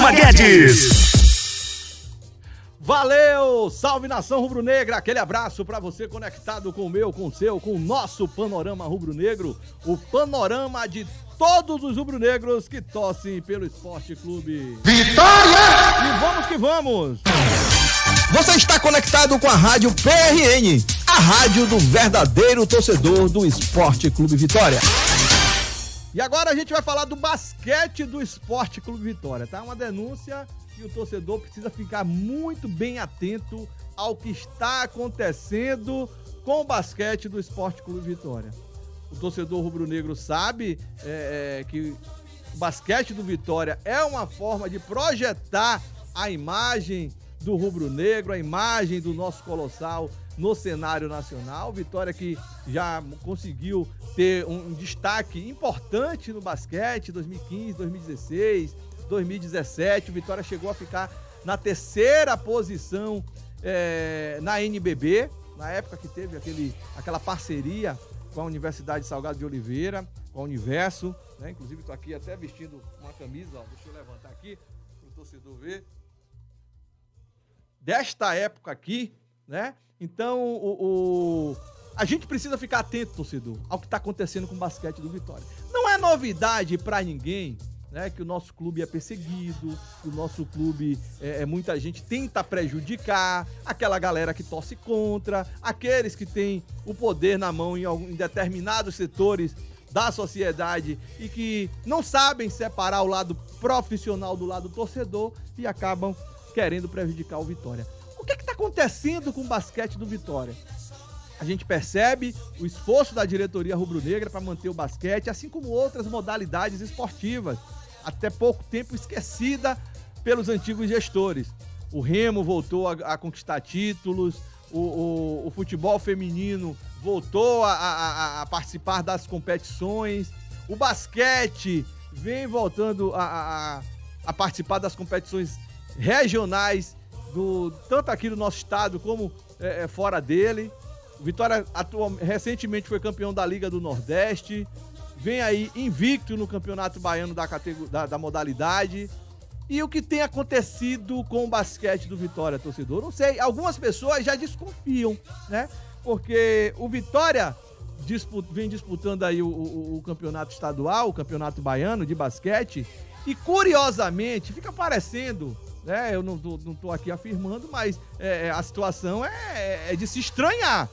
Chama Guedes. Valeu! Salve nação rubro-negra! Aquele abraço pra você conectado com o meu, com o seu, com o nosso panorama rubro-negro, o panorama de todos os rubro-negros que torcem pelo Esporte Clube Vitória! E vamos que vamos! Você está conectado com a Rádio PRN, a rádio do verdadeiro torcedor do Esporte Clube Vitória. E agora a gente vai falar do basquete do Esporte Clube Vitória, tá? Uma denúncia e o torcedor precisa ficar muito bem atento ao que está acontecendo com o basquete do Esporte Clube Vitória. O torcedor rubro-negro sabe que o basquete do Vitória é uma forma de projetar a imagem do rubro-negro, a imagem do nosso Colossal no cenário nacional. Vitória que já conseguiu ter um destaque importante no basquete, 2015, 2016, 2017, o Vitória chegou a ficar na 3ª posição na NBB, na época que teve aquela parceria com a Universidade Salgado de Oliveira, com a Universo, né? Inclusive estou aqui até vestindo uma camisa, ó, deixa eu levantar aqui para o torcedor ver, desta época aqui, né? Então a gente precisa ficar atento, torcedor, ao que está acontecendo com o basquete do Vitória. Não é novidade para ninguém, né, que o nosso clube é perseguido, que o nosso clube, muita gente tenta prejudicar, aquela galera que torce contra, aqueles que têm o poder na mão em determinados setores da sociedade e que não sabem separar o lado profissional do lado torcedor e acabam querendo prejudicar o Vitória. O que está acontecendo com o basquete do Vitória? A gente percebe o esforço da diretoria rubro-negra para manter o basquete, assim como outras modalidades esportivas, até pouco tempo esquecida pelos antigos gestores. O Remo voltou a conquistar títulos, o futebol feminino voltou a participar das competições, o basquete vem voltando a participar das competições regionais, tanto aqui do nosso estado como fora dele. O Vitória recentemente foi campeão da Liga do Nordeste, vem aí invicto no Campeonato Baiano da modalidade. E o que tem acontecido com o basquete do Vitória, torcedor? Não sei, algumas pessoas já desconfiam, né? Porque o Vitória vem disputando aí o campeonato estadual, o Campeonato Baiano de basquete, e curiosamente fica parecendo, né? Eu não tô aqui afirmando, mas a situação é de se estranhar.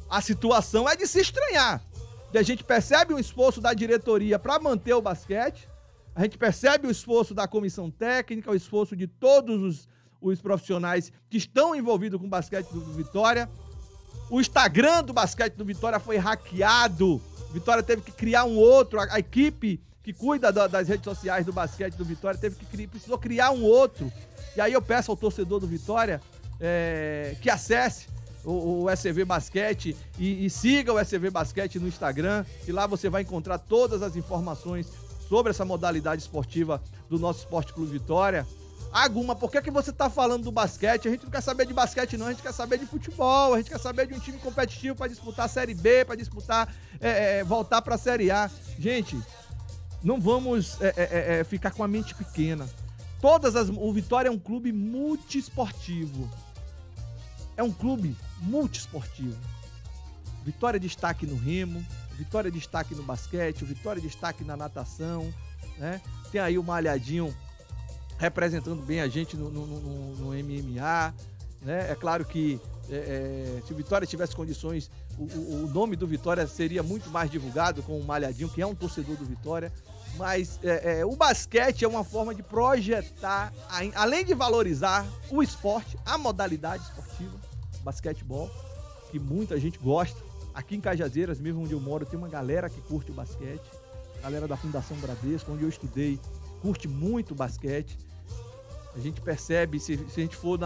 A situação é de se estranhar. E a gente percebe um esforço da diretoria para manter o basquete, a gente percebe o esforço da comissão técnica, o esforço de todos os profissionais que estão envolvidos com o basquete do Vitória. O Instagram do basquete do Vitória foi hackeado. O Vitória teve que criar um outro, a equipe que cuida das redes sociais do basquete do Vitória precisou criar um outro. E aí eu peço ao torcedor do Vitória que acesse o SCV Basquete e siga o SCV Basquete no Instagram, e lá você vai encontrar todas as informações sobre essa modalidade esportiva do nosso Esporte Clube Vitória. Aguma, por que você tá falando do basquete? A gente não quer saber de basquete não, a gente quer saber de futebol, a gente quer saber de um time competitivo para disputar a Série B, para disputar, voltar para a Série A. Gente, não vamos ficar com a mente pequena. O Vitória é um clube multiesportivo. É um clube multiesportivo. Vitória é destaque no remo, Vitória é destaque no basquete, Vitória é destaque na natação, né? Tem aí o Malhadinho representando bem a gente no MMA, né? É claro que se o Vitória tivesse condições, o nome do Vitória seria muito mais divulgado com o Malhadinho, que é um torcedor do Vitória. Mas o basquete é uma forma de projetar, além de valorizar o esporte, a modalidade esportiva, basquetebol, que muita gente gosta. Aqui em Cajazeiras, mesmo onde eu moro, tem uma galera que curte o basquete, galera da Fundação Bradesco, onde eu estudei, curte muito o basquete. A gente percebe, se a gente for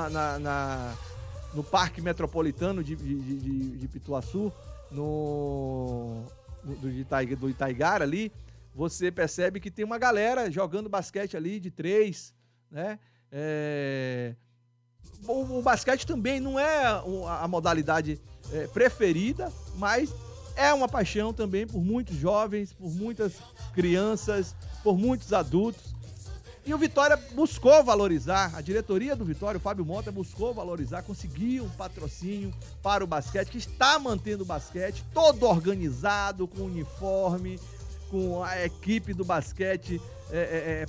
no Parque Metropolitano de Pituaçu, do Itaigara ali, você percebe que tem uma galera jogando basquete ali de 3, né? O basquete também não é a modalidade preferida, mas é uma paixão também por muitos jovens, por muitas crianças, por muitos adultos. E o Vitória buscou valorizar, a diretoria do Vitória, o Fábio Mota, buscou valorizar, conseguiu um patrocínio para o basquete, que está mantendo o basquete todo organizado, com uniforme, com a equipe do basquete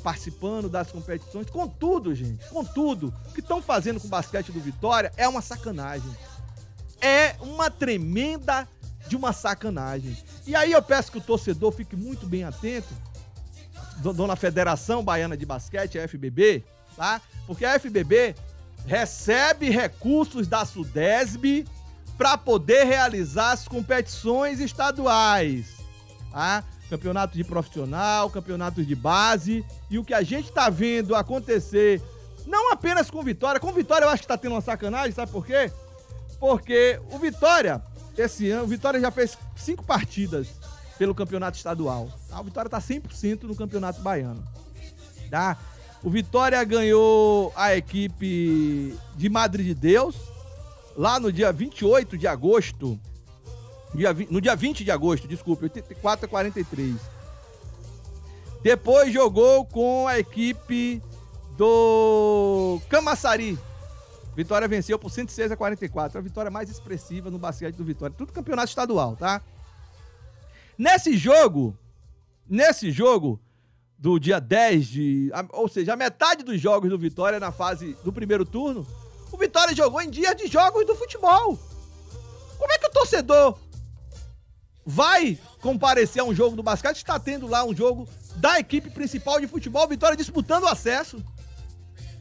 participando das competições, com tudo, gente, com tudo. O que estão fazendo com o basquete do Vitória é uma sacanagem. É uma tremenda de uma sacanagem. E aí eu peço que o torcedor fique muito bem atento, dona Federação Baiana de Basquete, a FBB, tá? Porque a FBB recebe recursos da SUDESB para poder realizar as competições estaduais, tá? Campeonato de profissional, campeonatos de base, e o que a gente tá vendo acontecer, não apenas com Vitória eu acho que tá tendo uma sacanagem, sabe por quê? Porque o Vitória, esse ano, o Vitória já fez 5 partidas pelo campeonato estadual. Tá? O Vitória tá 100% no campeonato baiano. Tá? O Vitória ganhou a equipe de Madre de Deus, lá no dia 28 de agosto, no dia 20 de agosto, desculpe, 84-43. Depois jogou com a equipe do Camaçari. Vitória venceu por 106-44. A vitória mais expressiva no basquete do Vitória. Tudo campeonato estadual, tá? Nesse jogo do dia 10 ou seja, a metade dos jogos do Vitória na fase do primeiro turno, o Vitória jogou em dias de jogos do futebol. Como é que o torcedor vai comparecer a um jogo do basquete? Está tendo lá um jogo da equipe principal de futebol, Vitória disputando o acesso.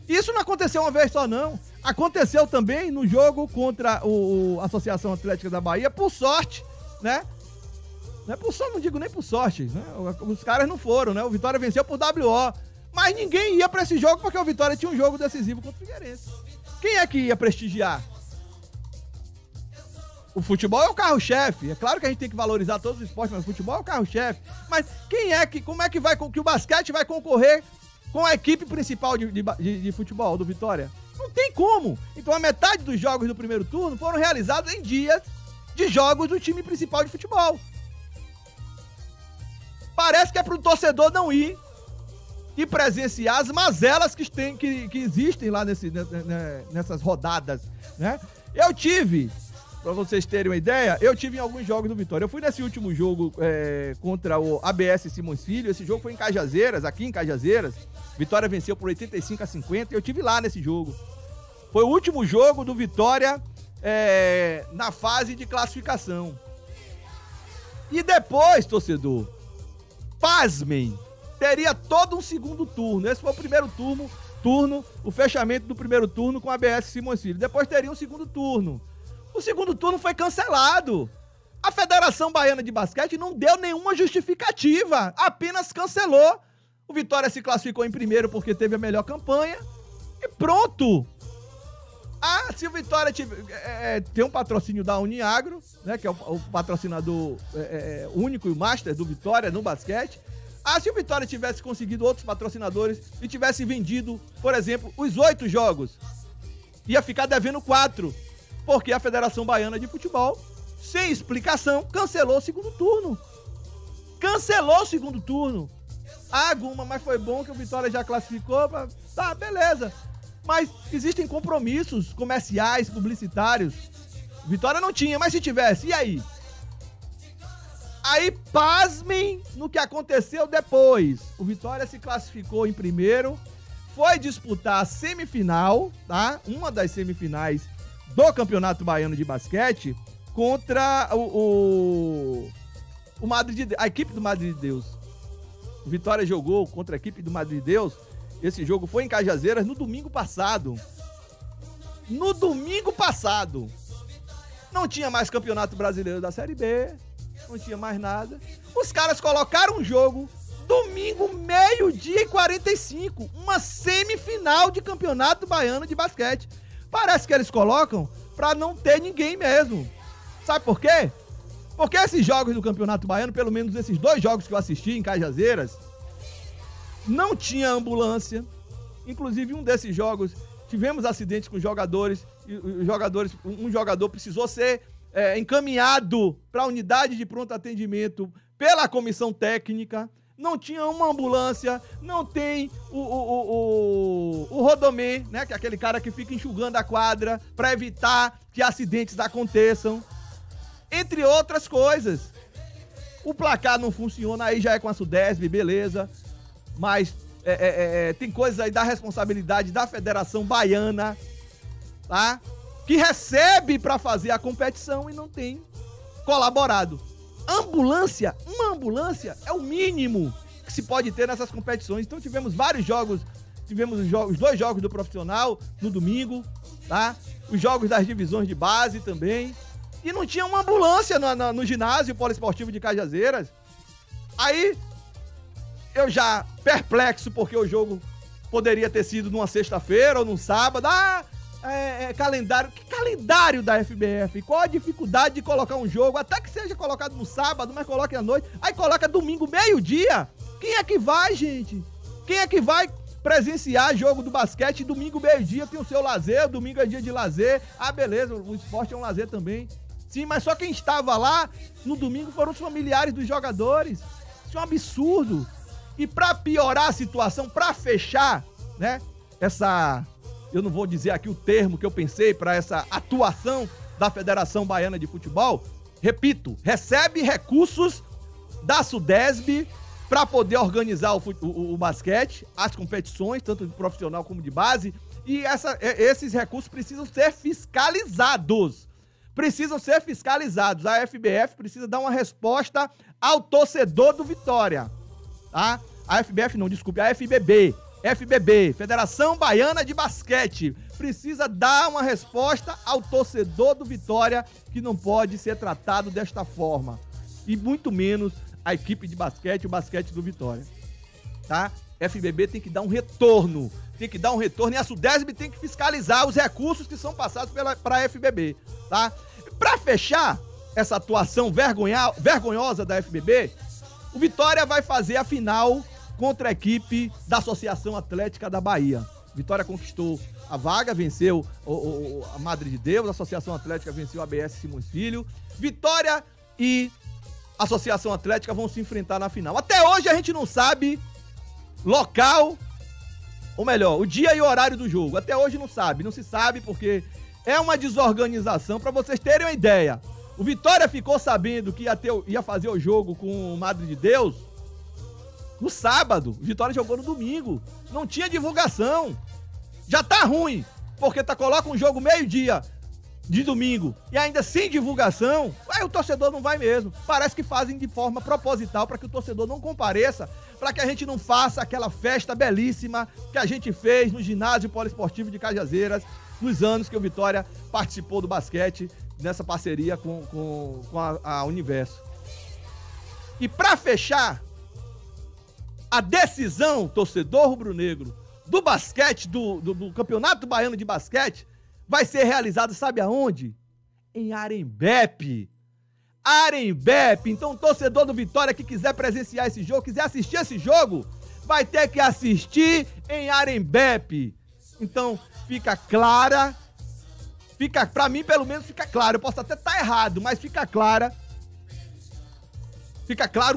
Isso não aconteceu uma vez só, não. Aconteceu também no jogo contra a Associação Atlética da Bahia, por sorte, né? Não é por sorte, não digo nem por sorte, né? Os caras não foram, né? O Vitória venceu por WO. Mas ninguém ia pra esse jogo porque o Vitória tinha um jogo decisivo contra o Figueirense. Quem é que ia prestigiar? O futebol é o carro-chefe. É claro que a gente tem que valorizar todos os esportes, mas o futebol é o carro-chefe. Mas como é que o basquete vai concorrer com a equipe principal de futebol do Vitória? Não tem como. Então a metade dos jogos do primeiro turno foram realizados em dias de jogos do time principal de futebol. Parece que é pro torcedor não ir e presenciar as mazelas que existem lá nessas rodadas, né? Eu tive, pra vocês terem uma ideia, em alguns jogos do Vitória. Eu fui nesse último jogo contra o ABS Simões Filho. Esse jogo foi em Cajazeiras, aqui em Cajazeiras. Vitória venceu por 85-50 e eu tive lá nesse jogo. Foi o último jogo do Vitória na fase de classificação. E depois, torcedor, pasmem, teria todo um segundo turno. Esse foi o primeiro turno, o fechamento do primeiro turno com a ABS Simões Filho. Depois teria um segundo turno. O segundo turno foi cancelado. A Federação Baiana de Basquete não deu nenhuma justificativa, apenas cancelou. O Vitória se classificou em primeiro porque teve a melhor campanha e pronto. Se o Vitória tem um patrocínio da Uniagro, né, que é o patrocinador único e master do Vitória no basquete. Se o Vitória tivesse conseguido outros patrocinadores e tivesse vendido, por exemplo, os 8 jogos, ia ficar devendo 4, porque a Federação Baiana de Futebol, sem explicação, cancelou o segundo turno. Guma, mas foi bom que o Vitória já classificou. Tá, beleza. Mas existem compromissos comerciais, publicitários. Vitória não tinha, mas se tivesse, e aí? Aí, pasmem no que aconteceu depois. O Vitória se classificou em primeiro, foi disputar a semifinal, tá? Uma das semifinais do Campeonato Baiano de Basquete contra a equipe do Madre de Deus. O Vitória jogou contra a equipe do Madre de Deus. Esse jogo foi em Cajazeiras no domingo passado. Não tinha mais Campeonato Brasileiro da Série B. Não tinha mais nada. Os caras colocaram um jogo domingo, 12h45. Uma semifinal de Campeonato Baiano de Basquete. Parece que eles colocam pra não ter ninguém mesmo. Sabe por quê? Porque esses jogos do Campeonato Baiano, pelo menos esses 2 jogos que eu assisti em Cajazeiras, não tinha ambulância. Inclusive, um desses jogos, tivemos acidentes com jogadores. E um jogador precisou ser encaminhado para a unidade de pronto atendimento pela comissão técnica. não tinha uma ambulância, não tem o rodomê, né? Que é aquele cara que fica enxugando a quadra para evitar que acidentes aconteçam. Entre outras coisas. O placar não funciona, aí já é com a Sudesb, beleza. Mas tem coisas aí da responsabilidade da Federação Baiana, tá? Que recebe para fazer a competição e não tem colaborado. Uma ambulância é o mínimo que se pode ter nessas competições. Então tivemos vários jogos, os 2 jogos do profissional no domingo, tá? Os jogos das divisões de base também. E não tinha uma ambulância no ginásio poliesportivo de Cajazeiras. Aí, eu já perplexo, porque o jogo poderia ter sido numa sexta-feira ou num sábado. Calendário. Que calendário da FBF? Qual a dificuldade de colocar um jogo, até que seja colocado no sábado, mas coloque à noite, aí coloca domingo, meio-dia? Quem é que vai, gente? Quem é que vai presenciar jogo do basquete? Domingo, meio-dia, tem o seu lazer, domingo é dia de lazer. Ah, beleza, o esporte é um lazer também. Sim, mas só quem estava lá no domingo foram os familiares dos jogadores. Isso é um absurdo. E pra piorar a situação, pra fechar, né, eu não vou dizer aqui o termo que eu pensei para essa atuação da Federação Baiana de Futebol, repito, recebe recursos da Sudesb para poder organizar o basquete, as competições, tanto de profissional como de base, e esses recursos precisam ser fiscalizados. A FBF precisa dar uma resposta ao torcedor do Vitória, tá? A FBB, Federação Baiana de Basquete, precisa dar uma resposta ao torcedor do Vitória, que não pode ser tratado desta forma. E muito menos a equipe de basquete, o basquete do Vitória. Tá? FBB tem que dar um retorno. E a Sudesb tem que fiscalizar os recursos que são passados para a FBB. Tá? Para fechar essa atuação vergonhosa da FBB, o Vitória vai fazer a final contra a equipe da Associação Atlética da Bahia. Vitória conquistou a vaga, venceu a Madre de Deus, a Associação Atlética venceu a ABS Simões Filho. Vitória e Associação Atlética vão se enfrentar na final. Até hoje a gente não sabe local, ou melhor, o dia e o horário do jogo. Até hoje não se sabe porque é uma desorganização. Para vocês terem uma ideia, o Vitória ficou sabendo que ia fazer o jogo com o Madre de Deus no sábado. O Vitória jogou no domingo. Não tinha divulgação. Já tá ruim, porque coloca um jogo meio-dia de domingo e ainda sem divulgação. Aí o torcedor não vai mesmo. Parece que fazem de forma proposital para que o torcedor não compareça, para que a gente não faça aquela festa belíssima que a gente fez no ginásio poliesportivo de Cajazeiras nos anos que o Vitória participou do basquete nessa parceria com a Universo. E para fechar, a decisão, torcedor rubro-negro, do basquete, do Campeonato Baiano de Basquete, vai ser realizado, sabe aonde? Em Arembepe. Então, o torcedor do Vitória que quiser presenciar esse jogo, quiser assistir esse jogo, vai ter que assistir em Arembepe. Então, fica clara, pra mim, pelo menos, fica claro. Eu posso até estar errado, mas fica claro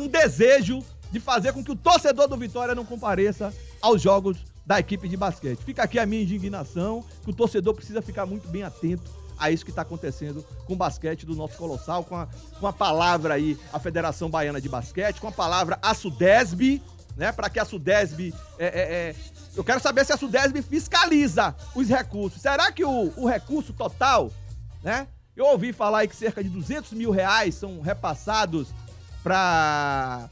um desejo de fazer com que o torcedor do Vitória não compareça aos jogos da equipe de basquete. Fica aqui a minha indignação, que o torcedor precisa ficar muito bem atento a isso que está acontecendo com o basquete do nosso Colossal, com a palavra aí, a Federação Baiana de Basquete, com a palavra a Sudesb, né, para que a Sudesb... eu quero saber se a Sudesb fiscaliza os recursos. Será que o recurso total, né? Eu ouvi falar aí que cerca de R$200 mil são repassados para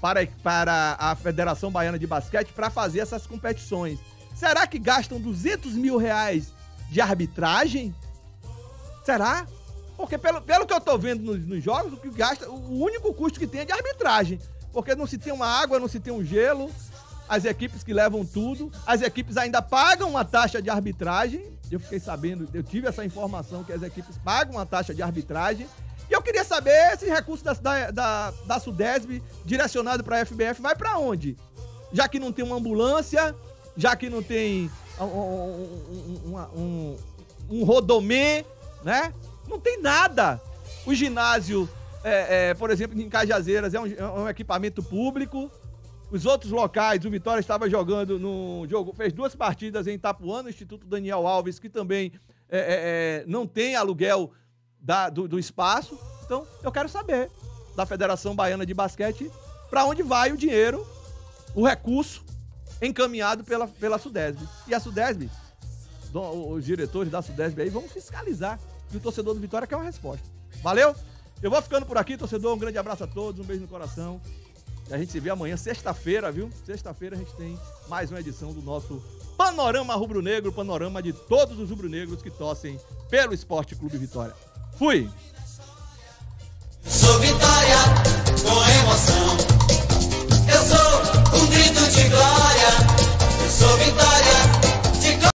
a Federação Baiana de Basquete para fazer essas competições. Será que gastam R$200 mil de arbitragem? Será? Porque pelo que eu tô vendo nos jogos, o único custo que tem é de arbitragem. Porque não se tem uma água, não se tem um gelo, as equipes que levam tudo, as equipes ainda pagam uma taxa de arbitragem. Eu fiquei sabendo, eu tive essa informação que as equipes pagam uma taxa de arbitragem. E eu queria saber, esse recurso da Sudesb direcionado para a FBF vai para onde? Já que não tem uma ambulância, já que não tem um rodomê, né? Não tem nada. O ginásio, por exemplo, em Cajazeiras é um equipamento público, Os outros locais, o Vitória estava jogando no jogo, fez 2 partidas em Itapuã, no Instituto Daniel Alves, que também não tem aluguel do espaço. Então, eu quero saber da Federação Baiana de Basquete para onde vai o dinheiro, o recurso encaminhado pela Sudesb. E a Sudesb, os diretores da Sudesb aí vão fiscalizar. E o torcedor do Vitória quer uma resposta. Valeu? Eu vou ficando por aqui, torcedor. Um grande abraço a todos, um beijo no coração. E a gente se vê amanhã, sexta-feira, viu? Sexta-feira a gente tem mais uma edição do nosso Panorama Rubro-Negro, panorama de todos os rubro-negros que torcem pelo Esporte Clube Vitória. Fui! Sou Vitória, com emoção.